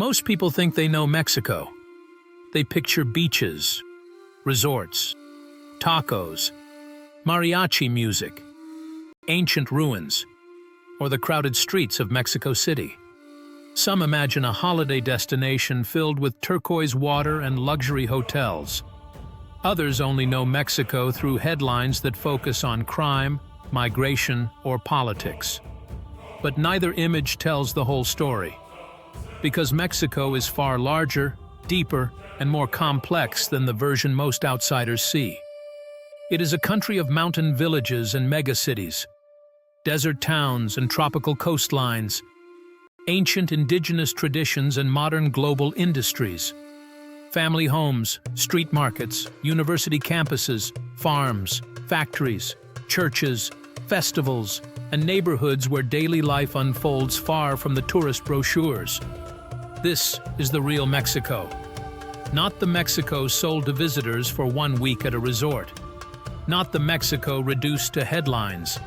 Most people think they know Mexico. They picture beaches, resorts, tacos, mariachi music, ancient ruins, or the crowded streets of Mexico City. Some imagine a holiday destination filled with turquoise water and luxury hotels. Others only know Mexico through headlines that focus on crime, migration, or politics. But neither image tells the whole story. Because Mexico is far larger, deeper, and more complex than the version most outsiders see. It is a country of mountain villages and megacities, desert towns and tropical coastlines, ancient indigenous traditions and modern global industries, family homes, street markets, university campuses, farms, factories, churches, festivals, and neighborhoods where daily life unfolds far from the tourist brochures. This is the real Mexico. Not the Mexico sold to visitors for 1 week at a resort. Not the Mexico reduced to headlines.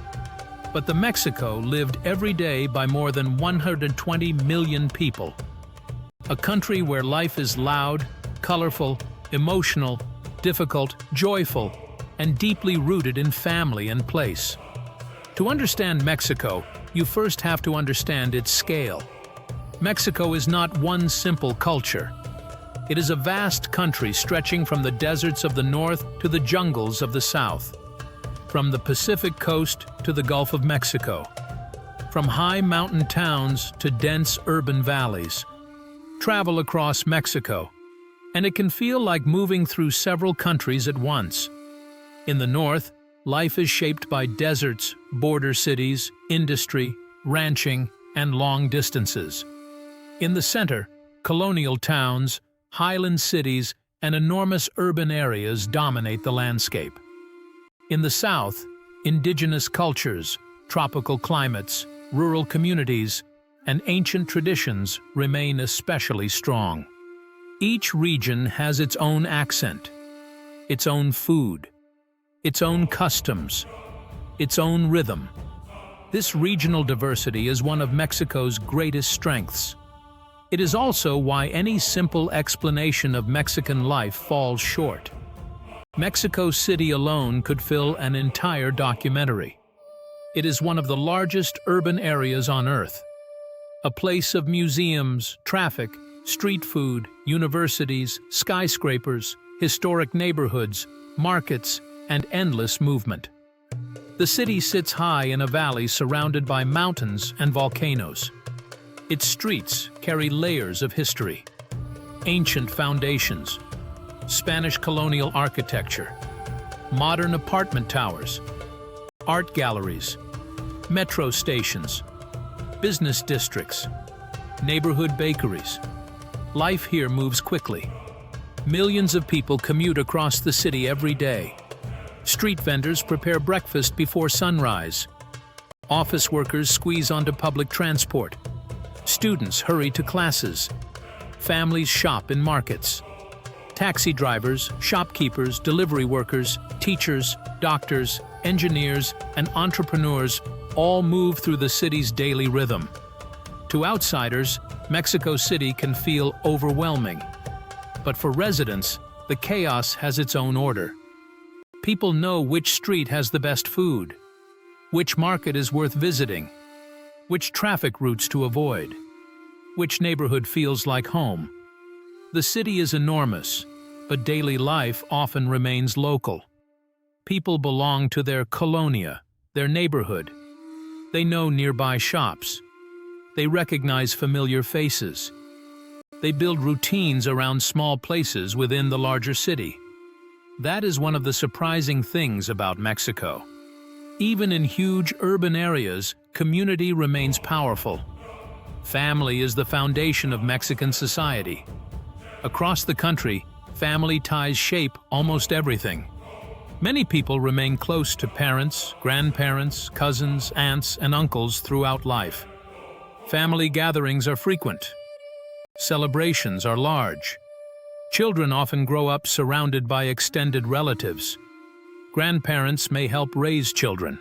But the Mexico lived every day by more than 120 million people. A country where life is loud, colorful, emotional, difficult, joyful, and deeply rooted in family and place. To understand Mexico, you first have to understand its scale. Mexico is not one simple culture. It is a vast country stretching from the deserts of the north to the jungles of the south. From the Pacific coast to the Gulf of Mexico. From high mountain towns to dense urban valleys. Travel across Mexico, and it can feel like moving through several countries at once. In the north, life is shaped by deserts, border cities, industry, ranching, and long distances. In the center, colonial towns, highland cities, and enormous urban areas dominate the landscape. In the south, indigenous cultures, tropical climates, rural communities, and ancient traditions remain especially strong. Each region has its own accent, its own food, its own customs, its own rhythm. This regional diversity is one of Mexico's greatest strengths. It is also why any simple explanation of Mexican life falls short. Mexico City alone could fill an entire documentary. It is one of the largest urban areas on Earth. A place of museums, traffic, street food, universities, skyscrapers, historic neighborhoods, markets, and endless movement. The city sits high in a valley surrounded by mountains and volcanoes. Its streets carry layers of history, ancient foundations, Spanish colonial architecture, modern apartment towers, art galleries, metro stations, business districts, neighborhood bakeries. Life here moves quickly. Millions of people commute across the city every day. Street vendors prepare breakfast before sunrise. Office workers squeeze onto public transport. Students hurry to classes. Families shop in markets. Taxi drivers, shopkeepers, delivery workers, teachers, doctors, engineers, and entrepreneurs all move through the city's daily rhythm. To outsiders, Mexico City can feel overwhelming. But for residents, the chaos has its own order. People know which street has the best food, which market is worth visiting, which traffic routes to avoid, which neighborhood feels like home. The city is enormous, but daily life often remains local. People belong to their colonia, their neighborhood. They know nearby shops. They recognize familiar faces. They build routines around small places within the larger city. That is one of the surprising things about Mexico. Even in huge urban areas, community remains powerful. Family is the foundation of Mexican society. Across the country, family ties shape almost everything. Many people remain close to parents, grandparents, cousins, aunts, and uncles throughout life. Family gatherings are frequent. Celebrations are large. Children often grow up surrounded by extended relatives. Grandparents may help raise children.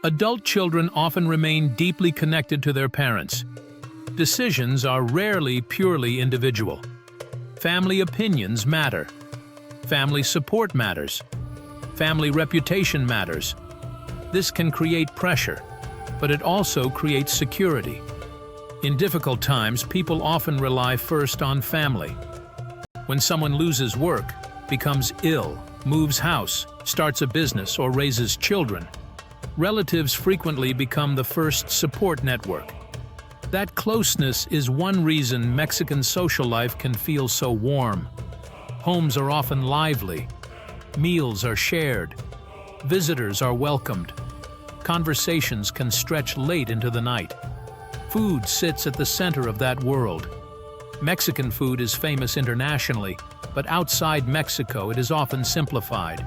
Adult children often remain deeply connected to their parents. Decisions are rarely purely individual. Family opinions matter. Family support matters. Family reputation matters. This can create pressure, but it also creates security. In difficult times, people often rely first on family. When someone loses work, becomes ill, moves house, starts a business, or raises children, relatives frequently become the first support network. That closeness is one reason Mexican social life can feel so warm. Homes are often lively. Meals are shared. Visitors are welcomed. Conversations can stretch late into the night. Food sits at the center of that world. Mexican food is famous internationally, but outside Mexico it is often simplified.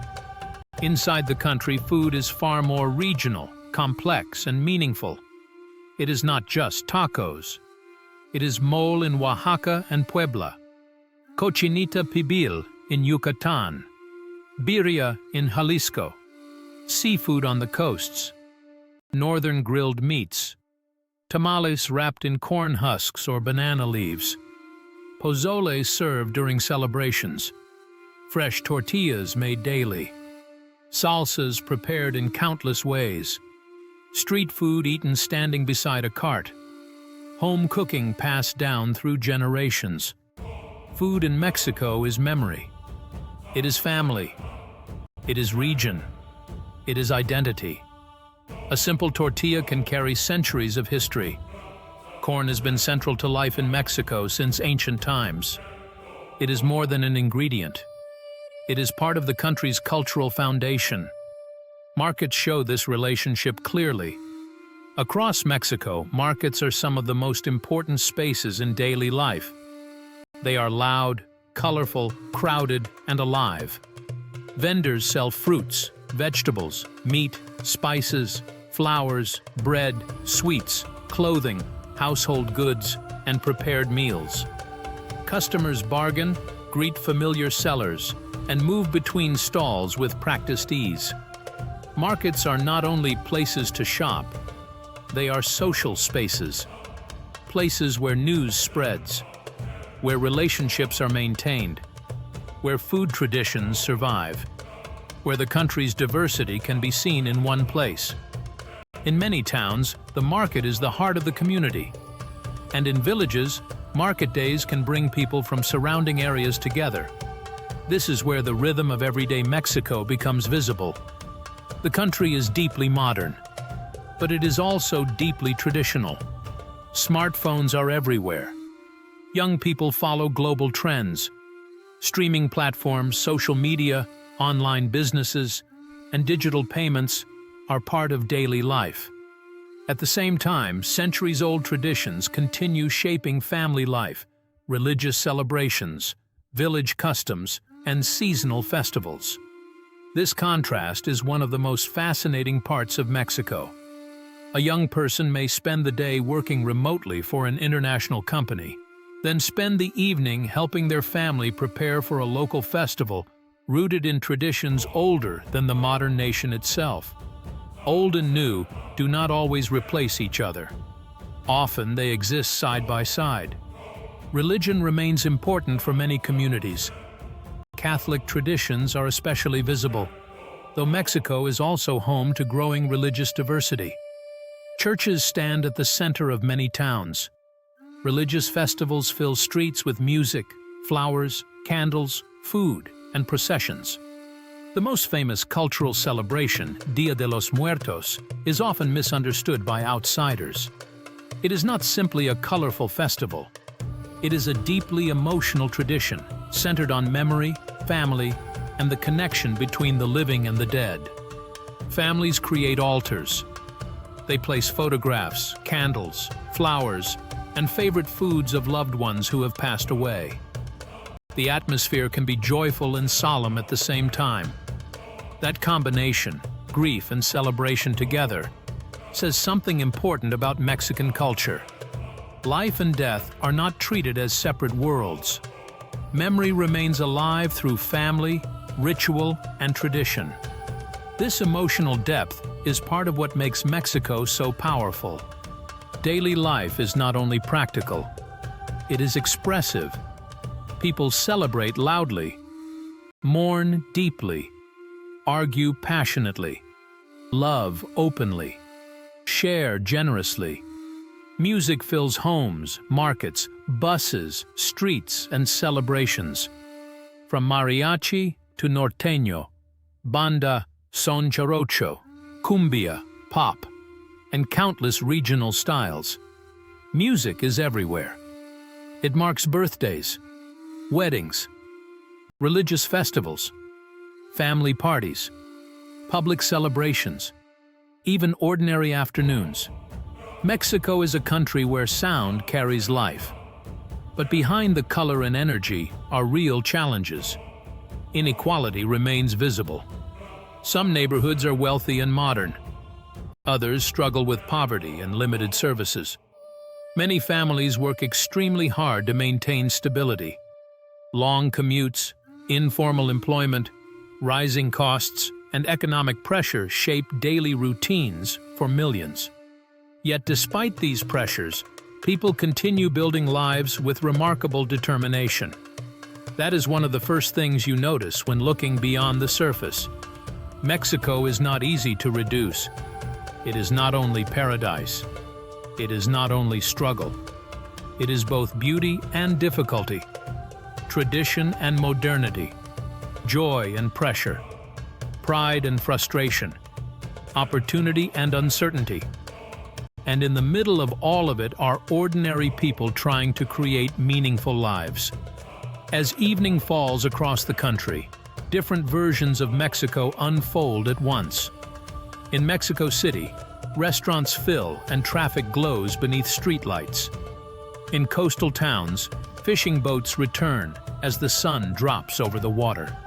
Inside the country, food is far more regional, complex, and meaningful. It is not just tacos. It is mole in Oaxaca and Puebla, cochinita pibil in Yucatan, birria in Jalisco, seafood on the coasts, northern grilled meats, tamales wrapped in corn husks or banana leaves, pozole served during celebrations, fresh tortillas made daily, salsas prepared in countless ways, street food eaten standing beside a cart, home cooking passed down through generations. Food in Mexico is memory. It is family. It is region. It is identity. A simple tortilla can carry centuries of history. Corn has been central to life in Mexico since ancient times. It is more than an ingredient. It is part of the country's cultural foundation. Markets show this relationship clearly. Across Mexico, markets are some of the most important spaces in daily life. They are loud, colorful, crowded, and alive. Vendors sell fruits, vegetables, meat, spices, flowers, bread, sweets, clothing, household goods, and prepared meals. Customers bargain, greet familiar sellers, and move between stalls with practiced ease. Markets are not only places to shop, they are social spaces, places where news spreads, where relationships are maintained, where food traditions survive, where the country's diversity can be seen in one place. In many towns, the market is the heart of the community. And in villages, market days can bring people from surrounding areas together. This is where the rhythm of everyday Mexico becomes visible. The country is deeply modern, but it is also deeply traditional. Smartphones are everywhere. Young people follow global trends. Streaming platforms, social media, online businesses, and digital payments are part of daily life. At the same time, centuries-old traditions continue shaping family life, religious celebrations, village customs, and seasonal festivals. This contrast is one of the most fascinating parts of Mexico. A young person may spend the day working remotely for an international company, then spend the evening helping their family prepare for a local festival rooted in traditions older than the modern nation itself. Old and new do not always replace each other. Often they exist side by side. Religion remains important for many communities. Catholic traditions are especially visible, though Mexico is also home to growing religious diversity. Churches stand at the center of many towns. Religious festivals fill streets with music, flowers, candles, food, and processions. The most famous cultural celebration, Dia de los Muertos, is often misunderstood by outsiders. It is not simply a colorful festival. It is a deeply emotional tradition, centered on memory, family, and the connection between the living and the dead. Families create altars. They place photographs, candles, flowers, and favorite foods of loved ones who have passed away. The atmosphere can be joyful and solemn at the same time. That combination, grief and celebration together, says something important about Mexican culture. Life and death are not treated as separate worlds. Memory remains alive through family, ritual, and tradition. This emotional depth is part of what makes Mexico so powerful. Daily life is not only practical, it is expressive. People celebrate loudly, mourn deeply, argue passionately, love openly, share generously. Music fills homes, markets, buses, streets, and celebrations. From mariachi to norteño, banda, son jarocho, cumbia, pop, and countless regional styles, music is everywhere. It marks birthdays, weddings, religious festivals, family parties, public celebrations, even ordinary afternoons. Mexico is a country where sound carries life. But behind the color and energy are real challenges. Inequality remains visible. Some neighborhoods are wealthy and modern. Others struggle with poverty and limited services. Many families work extremely hard to maintain stability. Long commutes, informal employment, rising costs, and economic pressure shape daily routines for millions. Yet despite these pressures, people continue building lives with remarkable determination. That is one of the first things you notice when looking beyond the surface. Mexico is not easy to reduce. It is not only paradise. It is not only struggle. It is both beauty and difficulty, tradition and modernity, joy and pressure, pride and frustration, opportunity and uncertainty. And in the middle of all of it are ordinary people trying to create meaningful lives. As evening falls across the country, different versions of Mexico unfold at once. In Mexico City, restaurants fill and traffic glows beneath streetlights. In coastal towns, fishing boats return as the sun drops over the water.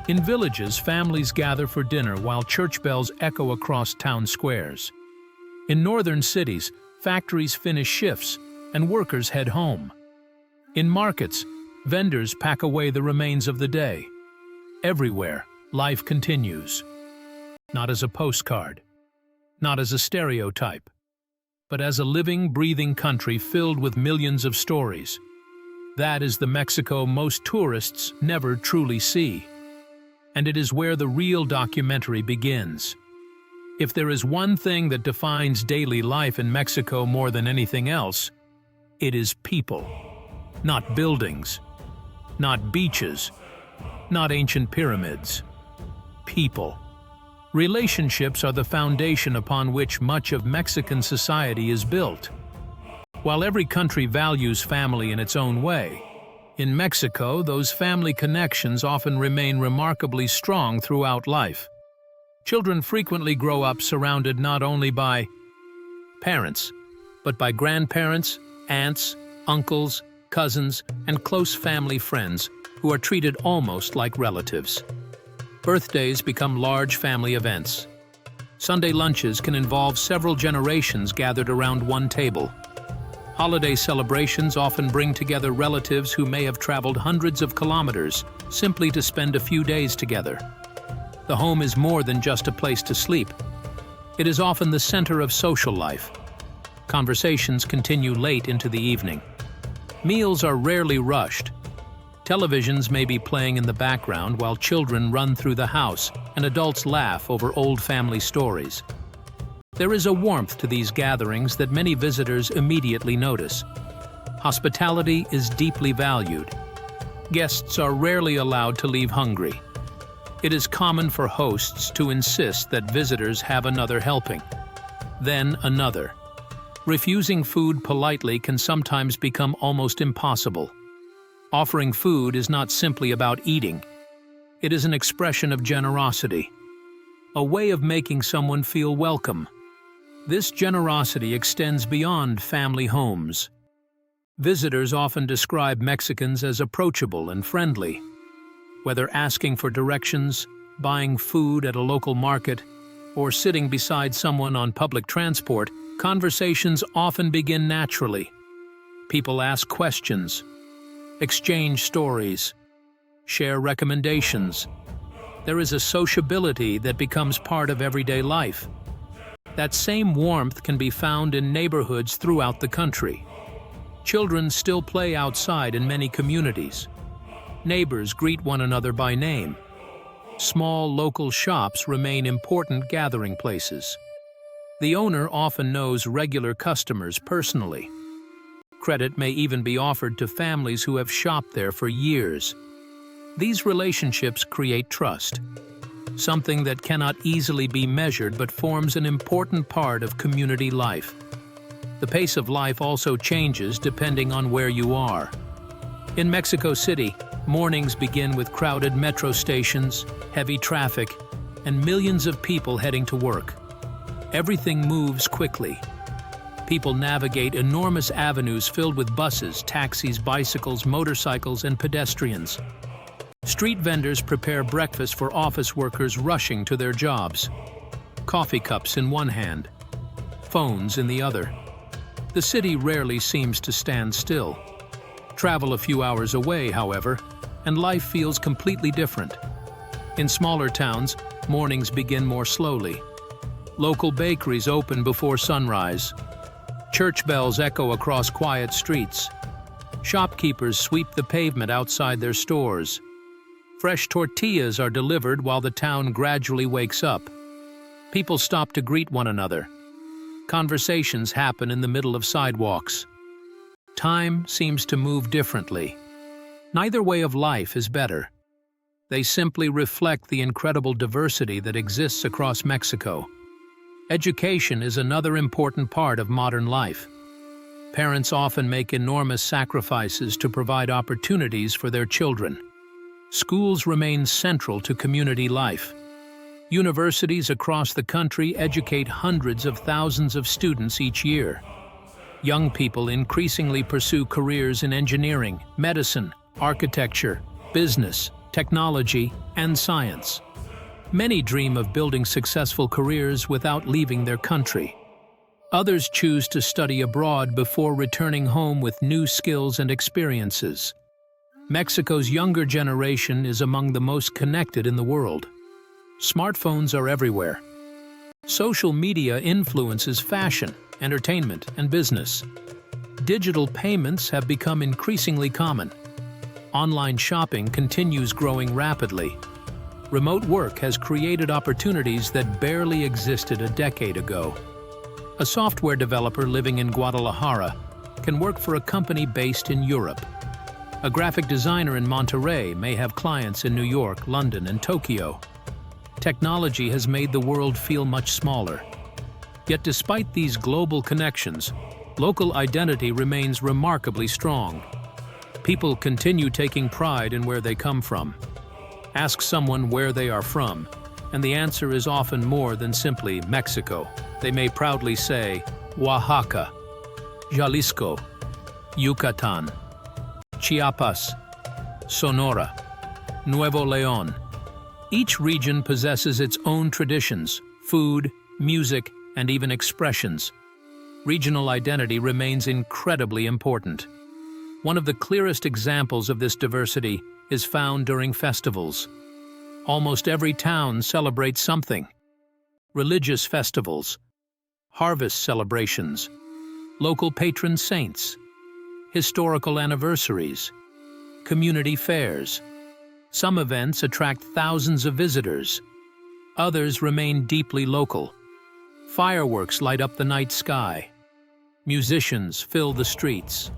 In villages, families gather for dinner while church bells echo across town squares. In northern cities, factories finish shifts and workers head home. In markets, vendors pack away the remains of the day. Everywhere, life continues. Not as a postcard, not as a stereotype, but as a living, breathing country filled with millions of stories. That is the Mexico most tourists never truly see. And it is where the real documentary begins. If there is one thing that defines daily life in Mexico more than anything else, it is people. Not buildings, not beaches, not ancient pyramids. People. Relationships are the foundation upon which much of Mexican society is built. While every country values family in its own way, in Mexico, those family connections often remain remarkably strong throughout life. Children frequently grow up surrounded not only by parents, but by grandparents, aunts, uncles, cousins, and close family friends who are treated almost like relatives. Birthdays become large family events. Sunday lunches can involve several generations gathered around one table. Holiday celebrations often bring together relatives who may have traveled hundreds of kilometers simply to spend a few days together. The home is more than just a place to sleep. It is often the center of social life. Conversations continue late into the evening. Meals are rarely rushed. Televisions may be playing in the background while children run through the house and adults laugh over old family stories. There is a warmth to these gatherings that many visitors immediately notice. Hospitality is deeply valued. Guests are rarely allowed to leave hungry. It is common for hosts to insist that visitors have another helping, then another. Refusing food politely can sometimes become almost impossible. Offering food is not simply about eating. It is an expression of generosity, a way of making someone feel welcome. This generosity extends beyond family homes. Visitors often describe Mexicans as approachable and friendly. Whether asking for directions, buying food at a local market, or sitting beside someone on public transport, conversations often begin naturally. People ask questions, exchange stories, share recommendations. There is a sociability that becomes part of everyday life. That same warmth can be found in neighborhoods throughout the country. Children still play outside in many communities. Neighbors greet one another by name. Small local shops remain important gathering places. The owner often knows regular customers personally. Credit may even be offered to families who have shopped there for years. These relationships create trust, something that cannot easily be measured but forms an important part of community life. The pace of life also changes depending on where you are. In Mexico City, mornings begin with crowded metro stations, heavy traffic, and millions of people heading to work. Everything moves quickly. People navigate enormous avenues filled with buses, taxis, bicycles, motorcycles, and pedestrians. Street vendors prepare breakfast for office workers rushing to their jobs. Coffee cups in one hand, phones in the other. The city rarely seems to stand still. Travel a few hours away, however, and life feels completely different. In smaller towns, mornings begin more slowly. Local bakeries open before sunrise. Church bells echo across quiet streets. Shopkeepers sweep the pavement outside their stores. Fresh tortillas are delivered while the town gradually wakes up. People stop to greet one another. Conversations happen in the middle of sidewalks. Time seems to move differently. Neither way of life is better. They simply reflect the incredible diversity that exists across Mexico. Education is another important part of modern life. Parents often make enormous sacrifices to provide opportunities for their children. Schools remain central to community life. Universities across the country educate hundreds of thousands of students each year. Young people increasingly pursue careers in engineering, medicine, architecture, business, technology, and science. Many dream of building successful careers without leaving their country. Others choose to study abroad before returning home with new skills and experiences. Mexico's younger generation is among the most connected in the world. Smartphones are everywhere. Social media influences fashion, entertainment, and business. Digital payments have become increasingly common. Online shopping continues growing rapidly. Remote work has created opportunities that barely existed a decade ago. A software developer living in Guadalajara can work for a company based in Europe. A graphic designer in Monterrey may have clients in New York, London, and Tokyo. Technology has made the world feel much smaller. Yet despite these global connections, local identity remains remarkably strong. People continue taking pride in where they come from. Ask someone where they are from, and the answer is often more than simply Mexico. They may proudly say, Oaxaca, Jalisco, Yucatan, Chiapas, Sonora, Nuevo León. Each region possesses its own traditions, food, music, and even expressions. Regional identity remains incredibly important. One of the clearest examples of this diversity is found during festivals. Almost every town celebrates something. Religious festivals, harvest celebrations, local patron saints, historical anniversaries, community fairs. Some events attract thousands of visitors. Others remain deeply local. Fireworks light up the night sky. Musicians fill the streets.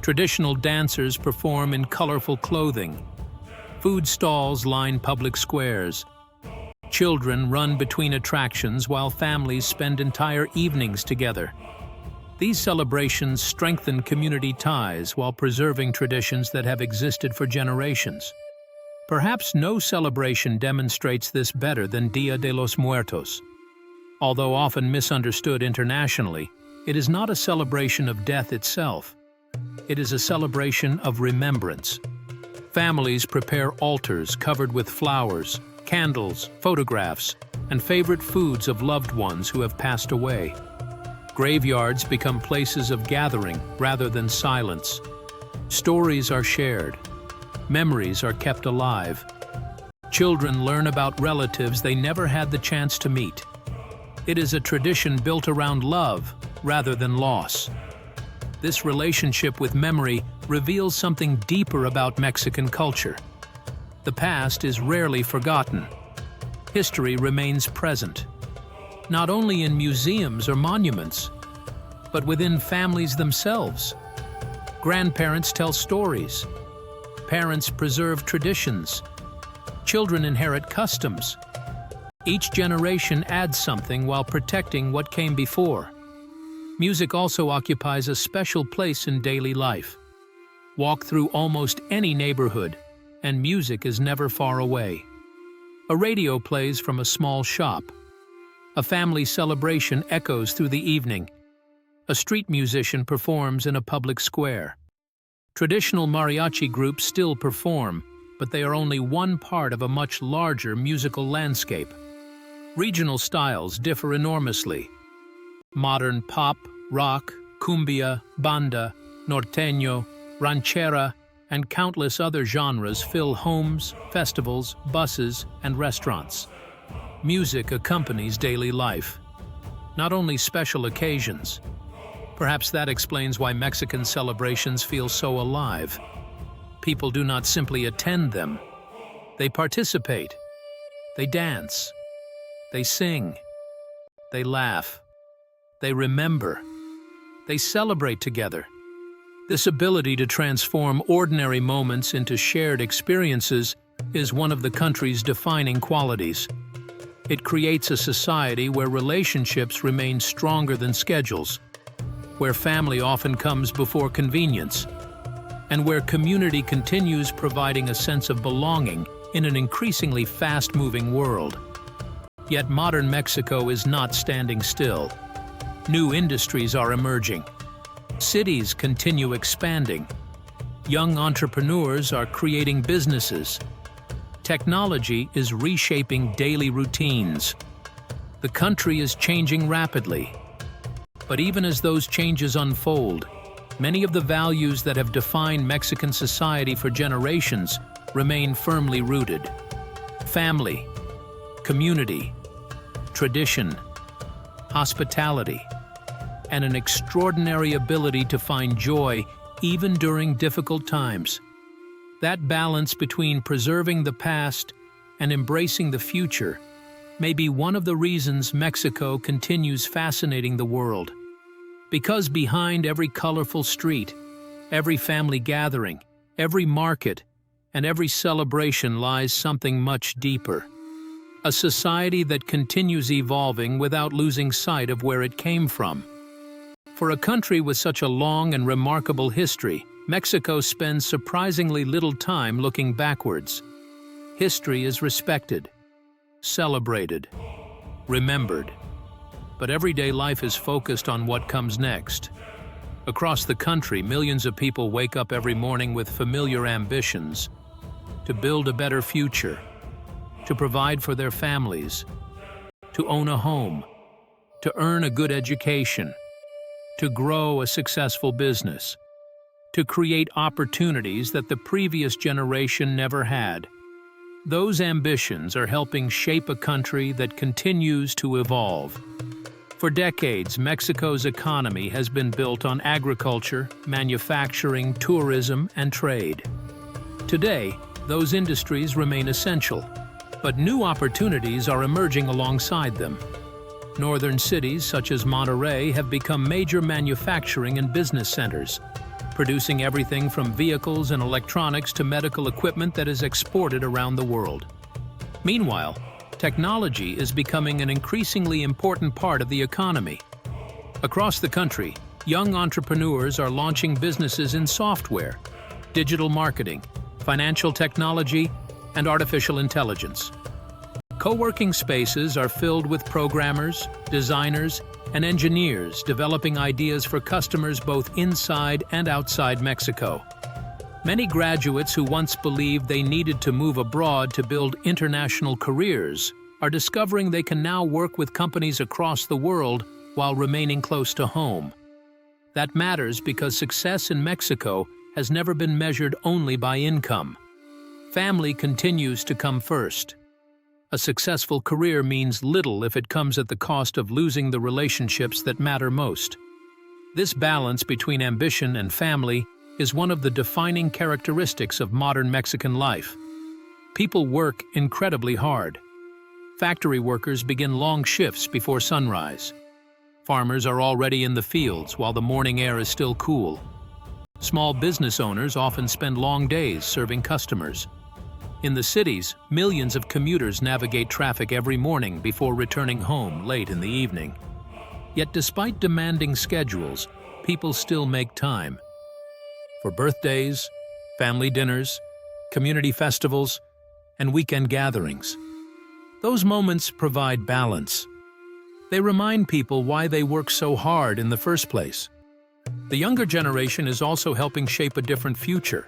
Traditional dancers perform in colorful clothing. Food stalls line public squares. Children run between attractions while families spend entire evenings together. These celebrations strengthen community ties while preserving traditions that have existed for generations. Perhaps no celebration demonstrates this better than Dia de los Muertos. Although often misunderstood internationally, it is not a celebration of death itself. It is a celebration of remembrance. Families prepare altars covered with flowers, candles, photographs, and favorite foods of loved ones who have passed away. Graveyards become places of gathering rather than silence. Stories are shared. Memories are kept alive. Children learn about relatives they never had the chance to meet. It is a tradition built around love rather than loss. This relationship with memory reveals something deeper about Mexican culture. The past is rarely forgotten. History remains present, not only in museums or monuments, but within families themselves. Grandparents tell stories. Parents preserve traditions. Children inherit customs. Each generation adds something while protecting what came before. Music also occupies a special place in daily life. Walk through almost any neighborhood, and music is never far away. A radio plays from a small shop. A family celebration echoes through the evening. A street musician performs in a public square. Traditional mariachi groups still perform, but they are only one part of a much larger musical landscape. Regional styles differ enormously. Modern pop, rock, cumbia, banda, norteño, ranchera, and countless other genres fill homes, festivals, buses, and restaurants. Music accompanies daily life, not only special occasions. Perhaps that explains why Mexican celebrations feel so alive. People do not simply attend them. They participate. They dance. They sing. They laugh. They remember. They celebrate together. This ability to transform ordinary moments into shared experiences is one of the country's defining qualities. It creates a society where relationships remain stronger than schedules, where family often comes before convenience, and where community continues providing a sense of belonging in an increasingly fast-moving world. Yet modern Mexico is not standing still. New industries are emerging. Cities continue expanding. Young entrepreneurs are creating businesses. Technology is reshaping daily routines. The country is changing rapidly. But even as those changes unfold, many of the values that have defined Mexican society for generations remain firmly rooted. Family, community, tradition, hospitality, and an extraordinary ability to find joy even during difficult times. That balance between preserving the past and embracing the future may be one of the reasons Mexico continues fascinating the world. Because behind every colorful street, every family gathering, every market, and every celebration lies something much deeper. A society that continues evolving without losing sight of where it came from. For a country with such a long and remarkable history, Mexico spends surprisingly little time looking backwards. History is respected, celebrated, remembered. But everyday life is focused on what comes next. Across the country, millions of people wake up every morning with familiar ambitions to build a better future, to provide for their families, to own a home, to earn a good education, to grow a successful business, to create opportunities that the previous generation never had. Those ambitions are helping shape a country that continues to evolve. For decades, Mexico's economy has been built on agriculture, manufacturing, tourism, and trade. Today, those industries remain essential, but new opportunities are emerging alongside them. Northern cities such as Monterrey have become major manufacturing and business centers, producing everything from vehicles and electronics to medical equipment that is exported around the world. Meanwhile, technology is becoming an increasingly important part of the economy. Across the country, young entrepreneurs are launching businesses in software, digital marketing, financial technology, and artificial intelligence. Co-working spaces are filled with programmers, designers, and engineers developing ideas for customers both inside and outside Mexico. Many graduates who once believed they needed to move abroad to build international careers are discovering they can now work with companies across the world while remaining close to home. That matters because success in Mexico has never been measured only by income. Family continues to come first. A successful career means little if it comes at the cost of losing the relationships that matter most. This balance between ambition and family is one of the defining characteristics of modern Mexican life. People work incredibly hard. Factory workers begin long shifts before sunrise. Farmers are already in the fields while the morning air is still cool. Small business owners often spend long days serving customers. In the cities, millions of commuters navigate traffic every morning before returning home late in the evening. Yet despite demanding schedules, people still make time. For birthdays, family dinners, community festivals, and weekend gatherings. Those moments provide balance. They remind people why they work so hard in the first place. The younger generation is also helping shape a different future.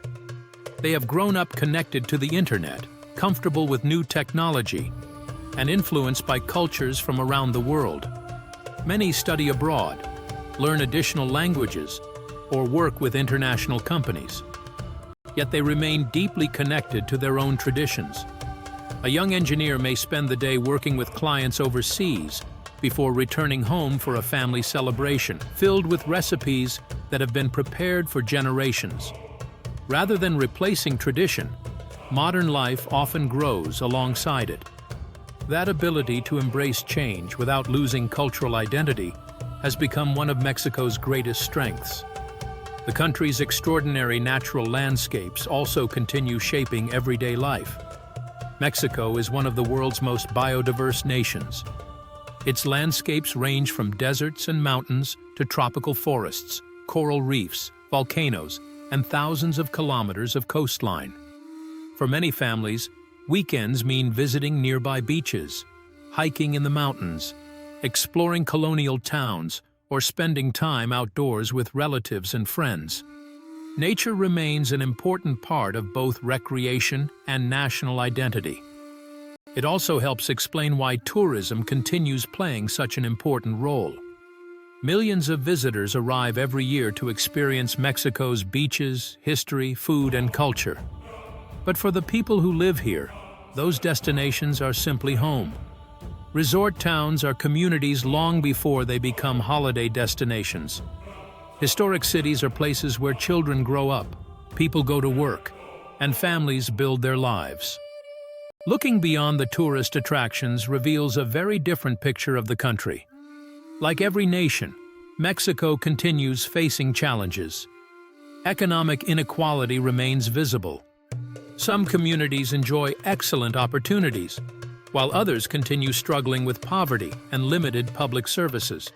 They have grown up connected to the internet, comfortable with new technology, and influenced by cultures from around the world. Many study abroad, learn additional languages, or work with international companies. Yet they remain deeply connected to their own traditions. A young engineer may spend the day working with clients overseas before returning home for a family celebration, filled with recipes that have been prepared for generations. Rather than replacing tradition, modern life often grows alongside it. That ability to embrace change without losing cultural identity has become one of Mexico's greatest strengths. The country's extraordinary natural landscapes also continue shaping everyday life. Mexico is one of the world's most biodiverse nations. Its landscapes range from deserts and mountains to tropical forests, coral reefs, volcanoes, and thousands of kilometers of coastline. For many families, weekends mean visiting nearby beaches, hiking in the mountains, exploring colonial towns, or spending time outdoors with relatives and friends. Nature remains an important part of both recreation and national identity. It also helps explain why tourism continues playing such an important role. Millions of visitors arrive every year to experience Mexico's beaches, history, food, and culture. But for the people who live here, those destinations are simply home. Resort towns are communities long before they become holiday destinations. Historic cities are places where children grow up, people go to work, and families build their lives. Looking beyond the tourist attractions reveals a very different picture of the country. Like every nation, Mexico continues facing challenges. Economic inequality remains visible. Some communities enjoy excellent opportunities, while others continue struggling with poverty and limited public services.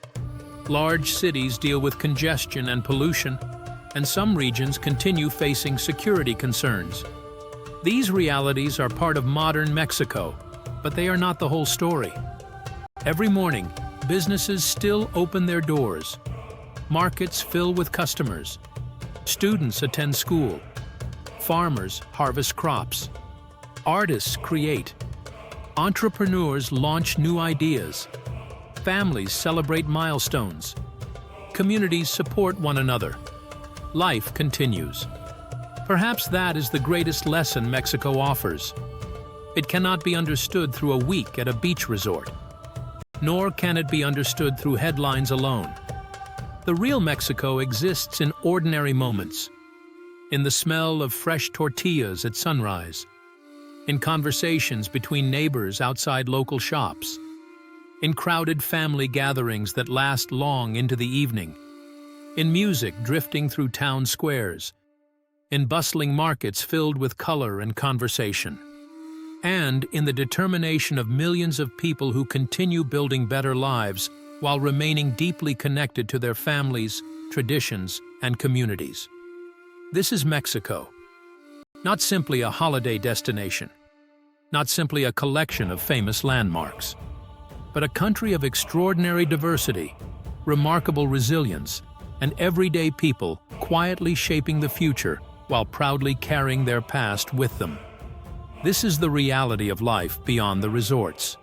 Large cities deal with congestion and pollution, and some regions continue facing security concerns. These realities are part of modern Mexico, but they are not the whole story. Every morning, businesses still open their doors. Markets fill with customers. Students attend school. Farmers harvest crops. Artists create. Entrepreneurs launch new ideas. Families celebrate milestones. Communities support one another. Life continues. Perhaps that is the greatest lesson Mexico offers. It cannot be understood through a week at a beach resort, nor can it be understood through headlines alone. The real Mexico exists in ordinary moments, in the smell of fresh tortillas at sunrise, in conversations between neighbors outside local shops, in crowded family gatherings that last long into the evening, in music drifting through town squares, in bustling markets filled with color and conversation, and in the determination of millions of people who continue building better lives while remaining deeply connected to their families, traditions, and communities. This is Mexico. Not simply a holiday destination, not simply a collection of famous landmarks, but a country of extraordinary diversity, remarkable resilience, and everyday people quietly shaping the future while proudly carrying their past with them. This is the reality of life beyond the resorts.